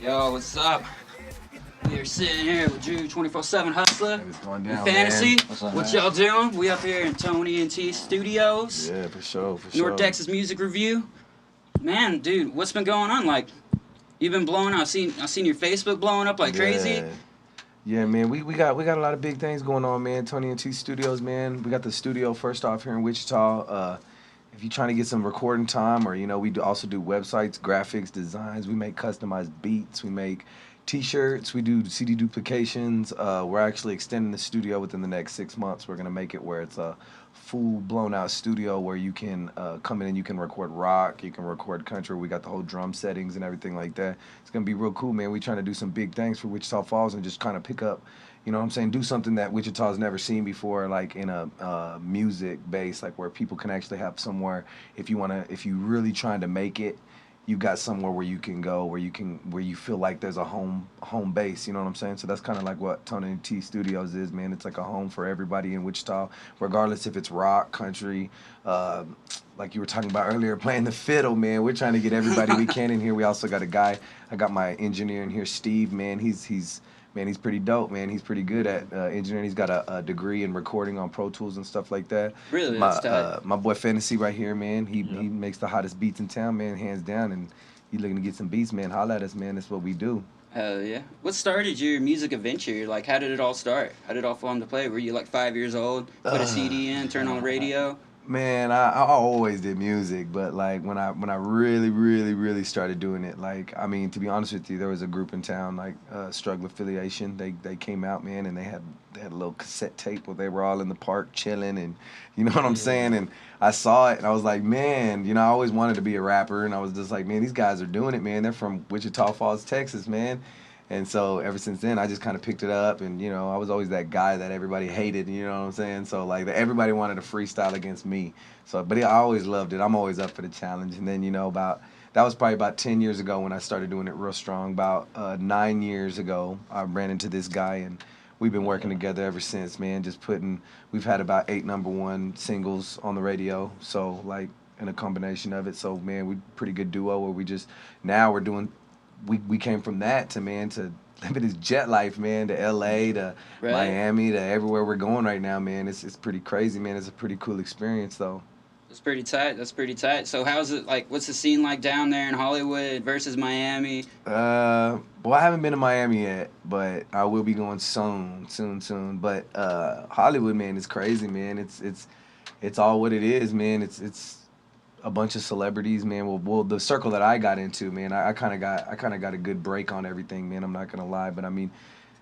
Yo, what's up? We are sitting here with Dru 24/7 Hustla. It's going down, Fantasy. man. What's up, what man? y'all doing? We up here in T.O.N.E Studios. Yeah, for sure, for sure. North Texas Music Review. Man, dude, what's been going on? Like, you've been blowing up. I've seen your Facebook blowing up like crazy. Yeah, man, we got a lot of big things going on, man. T.O.N.E Studios, man. We got the studio first off here in Wichita. If you're trying to get some recording time, or we also do websites, graphics, designs. We make customized beats. We make T-shirts. We do CD duplications. We're actually extending the studio within the next 6 months. We're gonna make it where it's a full blown out studio where you can come in and you can record rock, you can record country. We got the whole drum settings and everything like that. It's gonna be real cool, man. We're trying to do some big things for Wichita Falls and just kind of pick up, you know what I'm saying, do something that Wichita's never seen before, like in a music base, like where people can actually have somewhere, if you really trying to make it, you got somewhere where you can go, where you feel like there's a home base, you know what I'm saying? So that's kind of like what T.O.N.E Studios is, man. It's like a home for everybody in Wichita, regardless if it's rock, country, like you were talking about earlier, playing the fiddle, man. We're trying to get everybody we can in here. We also got a guy, I got my engineer in here, Steve, man. He's pretty dope, man. He's pretty good at engineering. He's got a degree in recording on Pro Tools and stuff like that. Really? That's tight. My boy Fantasy right here, man. He makes the hottest beats in town, man, hands down. And you looking to get some beats, man, holla at us, man. That's what we do. Hell yeah. What started your music adventure? Like, how did it all start? How did it all fall into play? Were you like 5 years old, put a CD in, turn on the radio? Man, I always did music, but like when I really started doing it, like, I mean, to be honest with you, there was a group in town, like Struggle Affiliation. They came out, man, and they had a little cassette tape where they were all in the park chilling, and you know what I'm saying? And I saw it and I was like, man, I always wanted to be a rapper, and I was just like, man, these guys are doing it, man. They're from Wichita Falls, Texas, man. And so ever since then, I just kind of picked it up, and I was always that guy that everybody hated, you know what I'm saying? So like everybody wanted to freestyle against me. So, but I always loved it. I'm always up for the challenge. And then that was probably about 10 years ago when I started doing it real strong. About 9 years ago, I ran into this guy, and we've been working together ever since, man. We've had about 8 #1 singles on the radio. So like in a combination of it. So man, we pretty good duo where we're doing. We came from that to living this jet life, man, to L.A., to Miami, to everywhere we're going right now, man. It's pretty crazy, man. It's a pretty cool experience, though. That's pretty tight. So how's it, like, what's the scene like down there in Hollywood versus Miami? Well, I haven't been to Miami yet, but I will be going soon. But Hollywood, man, is crazy, man. It's all what it is, man. It's a bunch of celebrities, man. Well, the circle that I got into, man, I kind of got a good break on everything, man. I'm not gonna lie, but I mean,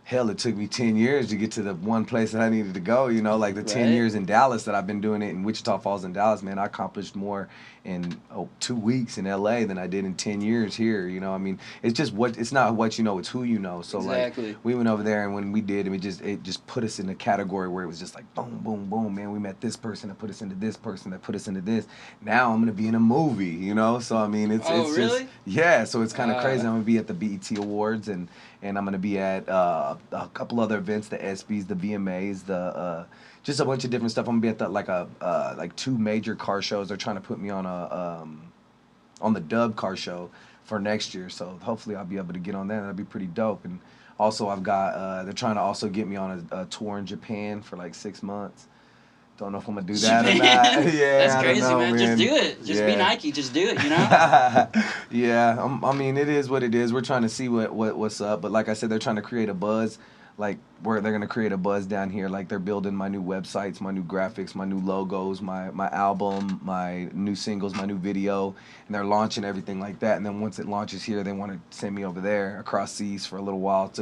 hell, it took me 10 years to get to the one place that I needed to go. Like the 10 years in Dallas that I've been doing it in Wichita Falls and Dallas, man. I accomplished more in 2 weeks in L.A. than I did in 10 years here. I mean, it's not what you know, it's who you know. So exactly. Like we went over there, and when we did, it just put us in a category where it was just like boom, boom, boom, man. We met this person that put us into this person that put us into this. Now I'm gonna be in a movie, So I mean, it's really? just, yeah. So it's kind of crazy. I'm gonna be at the BET Awards, and I'm gonna be at a couple other events, the ESPYs, the VMAs, just a bunch of different stuff. I'm gonna be at like 2 major car shows. They're trying to put me on the Dub car show for next year. So hopefully I'll be able to get on that. That'd be pretty dope. And also I've got they're trying to also get me on a tour in Japan for like 6 months. Don't know if I'm gonna do that or not. Yeah, that's crazy, I don't know, man. Just do it. Just be Nike. Just do it. Yeah, I mean, it is what it is. We're trying to see what's up. But like I said, they're trying to create a buzz. Like where they're gonna create a buzz down here. Like they're building my new websites, my new graphics, my new logos, my album, my new singles, my new video, and they're launching everything like that. And then once it launches here, they want to send me over there across seas for a little while.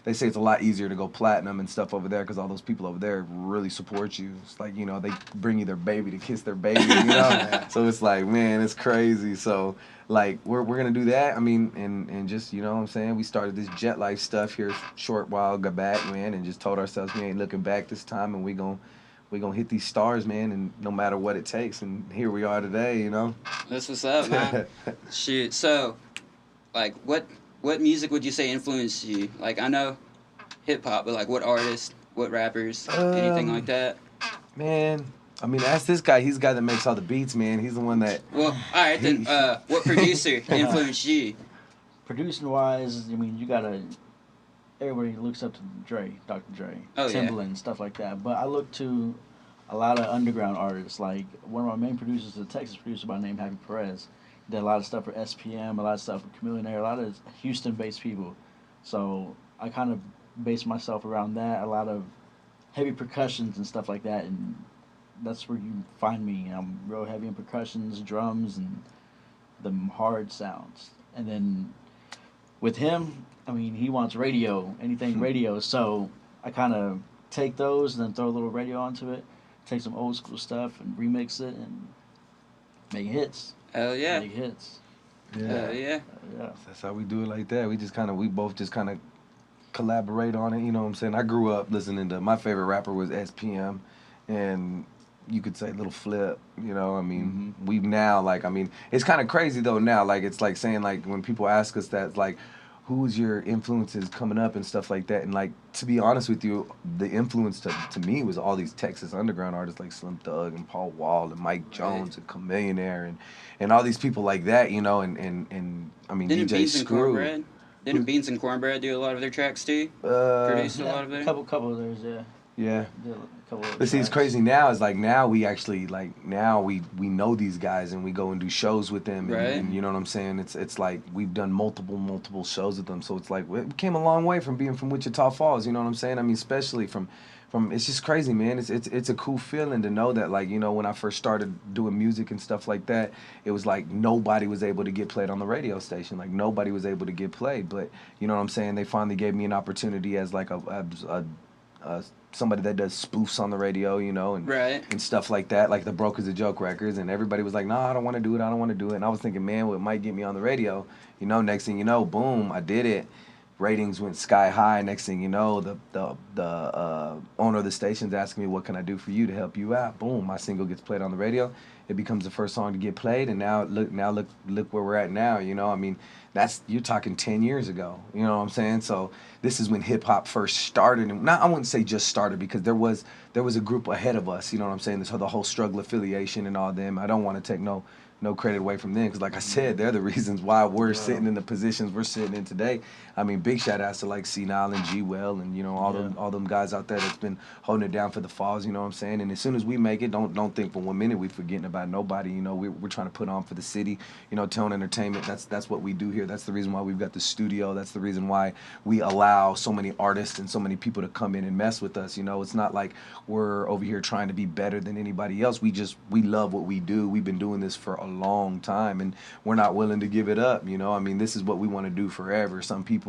They say it's a lot easier to go platinum and stuff over there because all those people over there really support you. It's like they bring you their baby to kiss their baby, So it's like, man, it's crazy. So like we're gonna do that. I mean, and just what I'm saying, we started this jet life stuff here a short while back, man, and just told ourselves we ain't looking back this time, and we gonna hit these stars, man, and no matter what it takes. And here we are today, That's what's up, man. Shoot. So, like, what music would you say influenced you? Like, I know hip hop, but like, what artists, what rappers, anything like that? Man, I mean, ask this guy. He's the guy that makes all the beats, man. He's the one that Well, all right then. he. What producer influenced you? Producing wise, I mean, you gotta. Everybody looks up to Dr. Dre, Oh yeah. Timbaland, stuff like that. But I look to a lot of underground artists. Like one of my main producers is a Texas producer by the name Happy Perez. He did a lot of stuff for SPM, a lot of stuff for Chameleon Air, a lot of Houston-based people. So I kind of base myself around that. A lot of heavy percussions and stuff like that, and that's where you find me. I'm real heavy in percussions, drums, and the hard sounds. And then with him, I mean, he wants radio, anything radio. So I kind of take those and then throw a little radio onto it, take some old school stuff and remix it and make hits. Hell yeah. Make hits. Hell yeah. Yeah. That's how we do it like that. We both just kind of collaborate on it. You know what I'm saying? I grew up listening to, my favorite rapper was SPM, and you could say Little Flip. You know, I mean, we now like, I mean, it's kind of crazy though now. Like it's like saying like when people ask us that, like, who's your influences coming up and stuff like that. And like, to be honest with you, the influence to me was all these Texas underground artists like Slim Thug and Paul Wall and Mike Jones and Chameleon and all these people like that, you know, and I mean, Didn't DJ Beans and Screw. Cornbread? Didn't Beans and Cornbread do a lot of their tracks too? Produced a lot of it? Couple of theirs, yeah. Yeah. Did a couple of But see, it's tracks. crazy now is like now we actually like now we know these guys and we go and do shows with them and, Right. and you know what I'm saying? It's like we've done multiple shows with them. So it's like we came a long way from being from Wichita Falls, you know what I'm saying? I mean, especially from it's just crazy, man. It's a cool feeling to know that, like, you know, when I first started doing music and stuff like that, it was like nobody was able to get played on the radio station. Like nobody was able to get played, but you know what I'm saying? They finally gave me an opportunity as like a somebody that does spoofs on the radio, you know, and Right. and stuff like that, like the Broke is a Joke records, and everybody was like, "No, I don't want to do it. I don't want to do it." And I was thinking, man, what might get me on the radio? You know, next thing you know, boom, I did it. Ratings went sky high. Next thing you know, the owner of the station's asking me, "What can I do for you to help you out?" Boom, my single gets played on the radio. It becomes the first song to get played, and now look where we're at now. You know, I mean, you're talking 10 years ago. You know what I'm saying? So this is when hip hop first started, and I wouldn't say just started because there was a group ahead of us. You know what I'm saying? The whole struggle affiliation and all them. I don't want to take no credit away from them because, like I said, they're the reasons why we're sitting in the positions we're sitting in today. I mean, big shout outs to like Senile and G Well and, you know, all them guys out there that's been holding it down for the Falls. You know what I'm saying? And as soon as we make it, don't think for 1 minute we forgetting about nobody. You know, we're trying to put on for the city. You know, T.O.N.E Entertainment. That's what we do here. That's the reason why we've got the studio. That's the reason why we allow so many artists and so many people to come in and mess with us. You know, it's not like we're over here trying to be better than anybody else. We love what we do. We've been doing this for a long time, and we're not willing to give it up. You know, I mean, this is what we want to do forever. Some people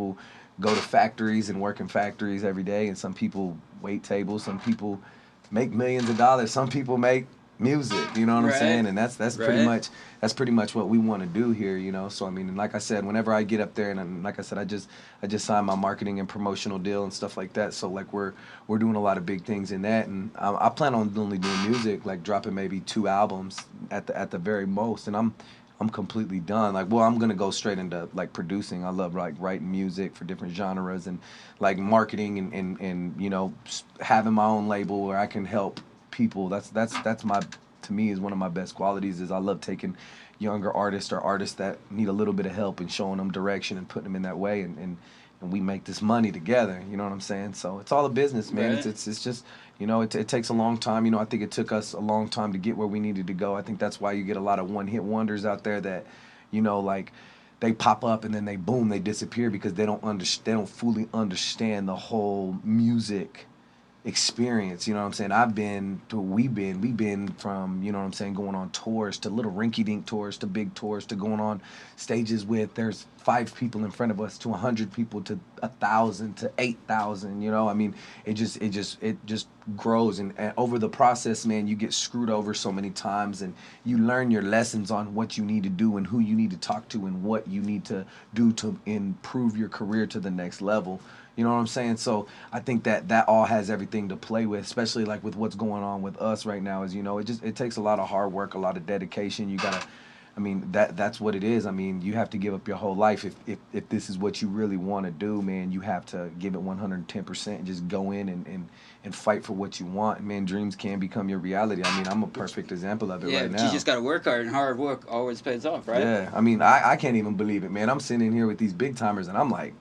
go to factories and work in factories every day, and some people wait tables. Some people make millions of dollars. Some people make music. You know what I'm Right. saying? And that's pretty Right. much what we want to do here. You know, so I mean, and like I said, whenever I get up there, and like I said, I just signed my marketing and promotional deal and stuff like that. So like we're doing a lot of big things in that, and I plan on only doing music, like dropping maybe 2 albums at the very most, and I'm completely done. Like, well, I'm gonna go straight into like producing. I love like writing music for different genres and like marketing and you know, having my own label where I can help people. That's my, to me, is one of my best qualities. Is I love taking younger artists or artists that need a little bit of help and showing them direction and putting them in that way, and we make this money together. You know what I'm saying? So it's all a business, man. Right. It's just, you know, it takes a long time. You know, I think it took us a long time to get where we needed to go. I think that's why you get a lot of one-hit wonders out there that, you know, like they pop up and then they boom, they disappear because they don't fully understand the whole music experience. You know what I'm saying? We've been from, you know what I'm saying, going on tours to little rinky-dink tours to big tours to going on stages with there's 5 people in front of us to 100 people to 1,000 to 8,000. You know, I mean, it just grows, and over the process, man, you get screwed over so many times, and you learn your lessons on what you need to do and who you need to talk to and what you need to do to improve your career to the next level. You know what I'm saying? So I think that all has everything to play with, especially like with what's going on with us right now. Is, you know, it takes a lot of hard work, a lot of dedication. You gotta, I mean, that's what it is. I mean, you have to give up your whole life if this is what you really want to do, man. You have to give it 110% and just go in and fight for what you want. And man, dreams can become your reality. I mean, I'm a perfect example of it right now. You just got to work hard, and hard work always pays off, right? Yeah, I mean, I can't even believe it, man. I'm sitting in here with these big timers, and I'm like,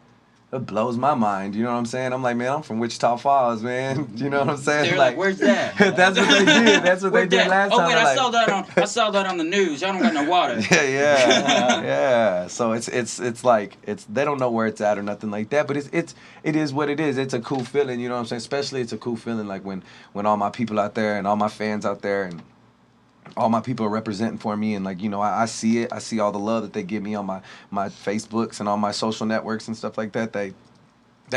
it blows my mind. You know what I'm saying? I'm like, man, I'm from Wichita Falls, man. You know what I'm saying? They're like, where's that? That's what they did. That's what they did last time. Oh wait, I saw that on the news. Y'all don't got no water. Yeah. So it's like they don't know where it's at or nothing like that. But it is what it is. It's a cool feeling. You know what I'm saying? Especially it's a cool feeling like when all my people out there and all my fans out there and all my people are representing for me, and like, you know, I see it. I see all the love that they give me on my Facebooks and all my social networks and stuff like that. They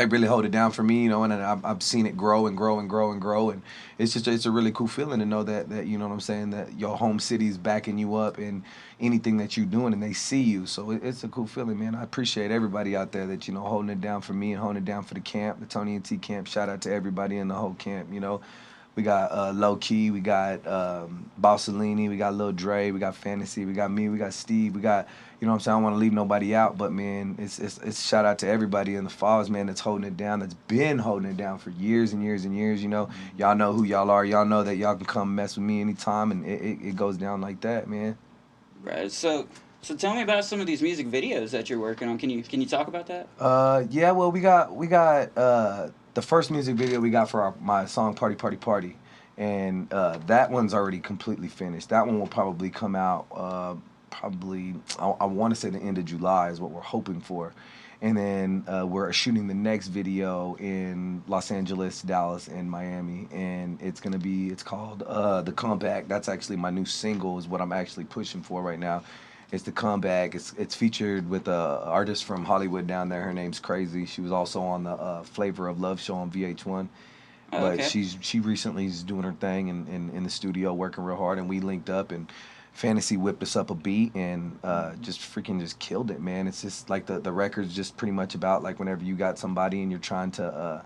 really hold it down for me, you know, and I've seen it grow and grow and grow and grow, and it's a really cool feeling to know that you know what I'm saying, that your home city's backing you up in anything that you're doing, and they see you. So it's a cool feeling, man. I appreciate everybody out there that, you know, holding it down for me and holding it down for the camp, the T.O.N.E camp. Shout out to everybody in the whole camp, you know. We got Low Key, we got Bossolini, we got Lil Dre, we got Fantasy, we got me, we got Steve, we got, you know what I'm saying, I don't want to leave nobody out, but man, it's shout out to everybody in the Falls, man, that's holding it down, that's been holding it down for years and years and years, you know. Y'all know who y'all are, y'all know that y'all can come mess with me anytime, and it goes down like that, man. Right, so tell me about some of these music videos that you're working on. Can you talk about that? Yeah, well, we got the first music video we got for my song Party Party Party, and that one's already completely finished. That one will probably come out I want to say the end of July is what we're hoping for. And then we're shooting the next video in Los Angeles, Dallas, and Miami, and it's called The Comeback. That's actually my new single, is what I'm actually pushing for right now. It's The Comeback. It's featured with an artist from Hollywood down there. Her name's Crazy. She was also on the Flavor of Love show on VH1. But she recently is doing her thing in the studio, working real hard, and we linked up, and Fantasy whipped us up a beat and just killed it, man. It's just like the record's just pretty much about like whenever you got somebody and you're trying to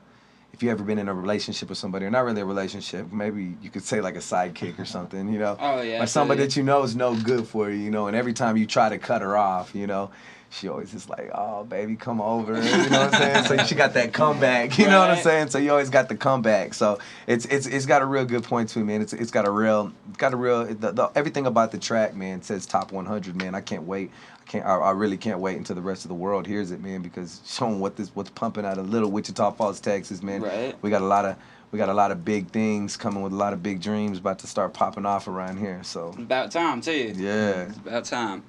if you ever been in a relationship with somebody, or not really a relationship, maybe you could say like a sidekick or something, you know? Oh, yeah. Like somebody that you know is no good for you, you know, and every time you try to cut her off, you know, she always is like, oh, baby, come over, you know what I'm saying? So she got that comeback, you know what I'm saying? So you always got the comeback. So it's got a real good point to it, man. It's got a real, everything about the track, man, says top 100, man. I can't wait. I really can't wait until the rest of the world hears it, man, because showing what's pumping out of little Wichita Falls, Texas, man. Right. We got a lot of big things coming, with a lot of big dreams about to start popping off around here. So about time too. Yeah. It's about time.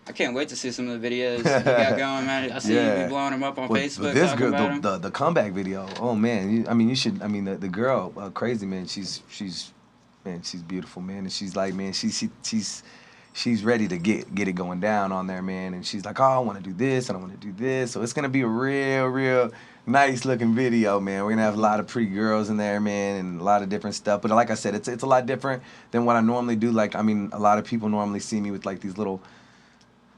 I can't wait to see some of the videos you got going, man. I see you be blowing them up on Facebook. This talking girl, about the comeback video. Oh man, you should. I mean, the girl, Crazy, man. She's beautiful, man, and she's like, man, she's ready to get it going down on there, man. And she's like, oh, I want to do this and I want to do this. So it's gonna be a real nice looking video, man. We're gonna have a lot of pretty girls in there, man, and a lot of different stuff. But like I said, it's a lot different than what I normally do. Like, I mean, a lot of people normally see me with like these little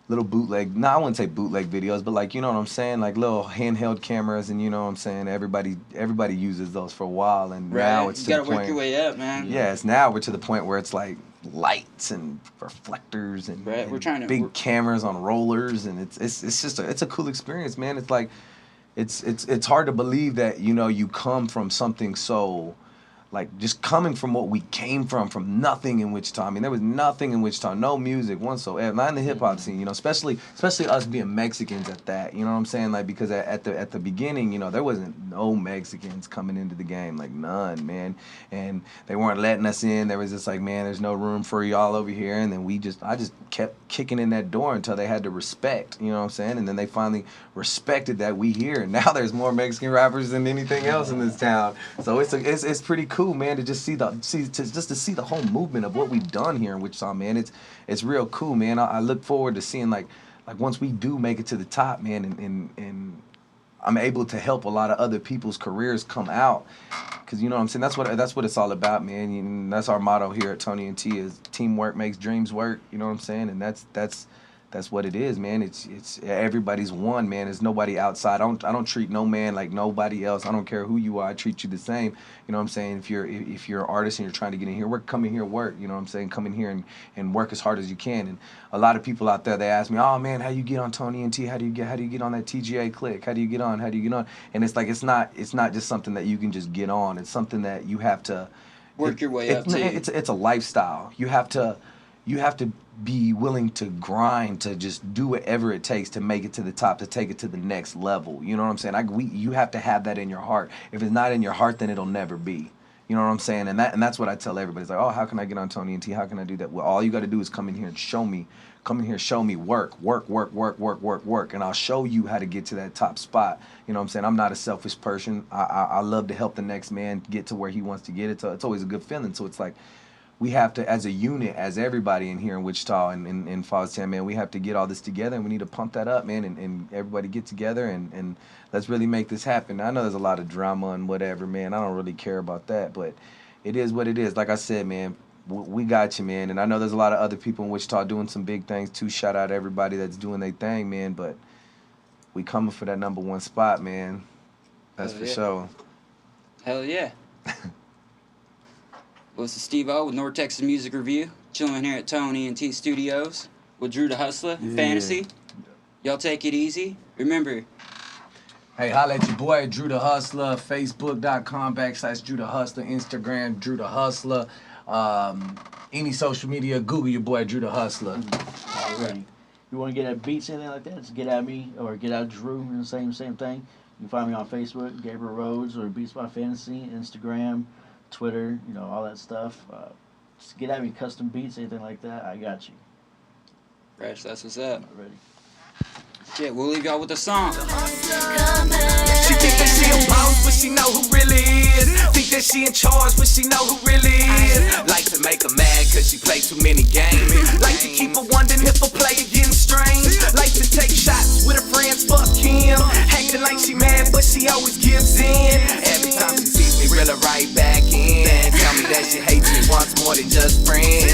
bootleg, I wouldn't say bootleg videos, but like, you know what I'm saying, like little handheld cameras, and you know what I'm saying, everybody uses those for a while, and now it's to the point. You gotta work your way up, man. Yeah, we're to the point where it's like lights and reflectors and, we're trying to big cameras on rollers, and it's a cool experience, man. It's like it's hard to believe that, you know, you come from something so, like, just coming from what we came from nothing in Wichita. I mean, there was nothing in Wichita, no music whatsoever, not in the hip hop scene, you know, especially us being Mexicans at that, you know what I'm saying? Like, because at the beginning, you know, there wasn't no Mexicans coming into the game, like none, man, and they weren't letting us in. There was just like, man, there's no room for y'all over here, and then I just kept kicking in that door until they had to respect, you know what I'm saying? And then they finally respected that we here, and now there's more Mexican rappers than anything else in this town. So it's pretty cool, man, to just see the whole movement of what we've done here in Wichita, man. It's real cool, man. I look forward to seeing like once we do make it to the top, man, and I'm able to help a lot of other people's careers come out, because you know what I'm saying, that's what it's all about, man. And that's our motto here at T.O.N.E is teamwork makes dreams work, you know what I'm saying? And that's that's what it is, man. It's everybody's one, man. There's nobody outside. I don't treat no man like nobody else. I don't care who you are. I treat you the same. You know what I'm saying? If you're an artist and you're trying to get in here, come in here, work. You know what I'm saying? Come in here and work as hard as you can. And a lot of people out there, they ask me, oh man, how you get on T.O.N.E? How do you get on that TGA click? How do you get on? And it's like it's not just something that you can just get on. It's something that you have to work your way up to. It's a lifestyle. You have to be willing to grind, to just do whatever it takes to make it to the top, to take it to the next level. You know what I'm saying? You have to have that in your heart. If it's not in your heart, then it'll never be. You know what I'm saying? And that's what I tell everybody. It's like, oh, how can I get on T.O.N.E? How can I do that? Well, all you got to do is come in here and show me. Come in here, show me work, and I'll show you how to get to that top spot. You know what I'm saying? I'm not a selfish person. I love to help the next man get to where he wants to get. It's always a good feeling. So it's like, we have to, as a unit, as everybody in here in Wichita and in Foggstown, man, we have to get all this together, and we need to pump that up, man, and everybody get together and let's really make this happen. I know there's a lot of drama and whatever, man. I don't really care about that, but it is what it is. Like I said, man, we got you, man, and I know there's a lot of other people in Wichita doing some big things too. Shout out to everybody that's doing their thing, man, but we coming for that #1 spot, man. That's for sure. Hell yeah. Well, this is Stevo with North Texas Music Review, chilling here at T.O.N.E Studios with Dru Da Hustla, Fantasy. Y'all take it easy. Remember, hey, holla at your boy, Dru Da Hustla, Facebook.com/Dru Da Hustla, Instagram, Dru Da Hustla, any social media, Google your boy, Dru Da Hustla. Alrighty. If you want to get at beats, anything like that, just get at me or get at Drew, the same thing. You can find me on Facebook, Gabriel Rhodes, or Beats by Fantasy, Instagram, Twitter, all that stuff. Just get at me, custom beats, anything like that, I got you. Fresh, that's what's up. Ready. Shit, we'll leave y'all with a song. She think that she a boss, but she know who really is. Think that she in charge, but she know who really is. Like to make her mad, cause she play too many games. Like to keep her wondering if a player getting strange. Like to take shots with her friends, fuck him. Acting like she mad, but she always gives in. Every time she sees me, reel her right back in. Tell me that she hates me once more than just friends.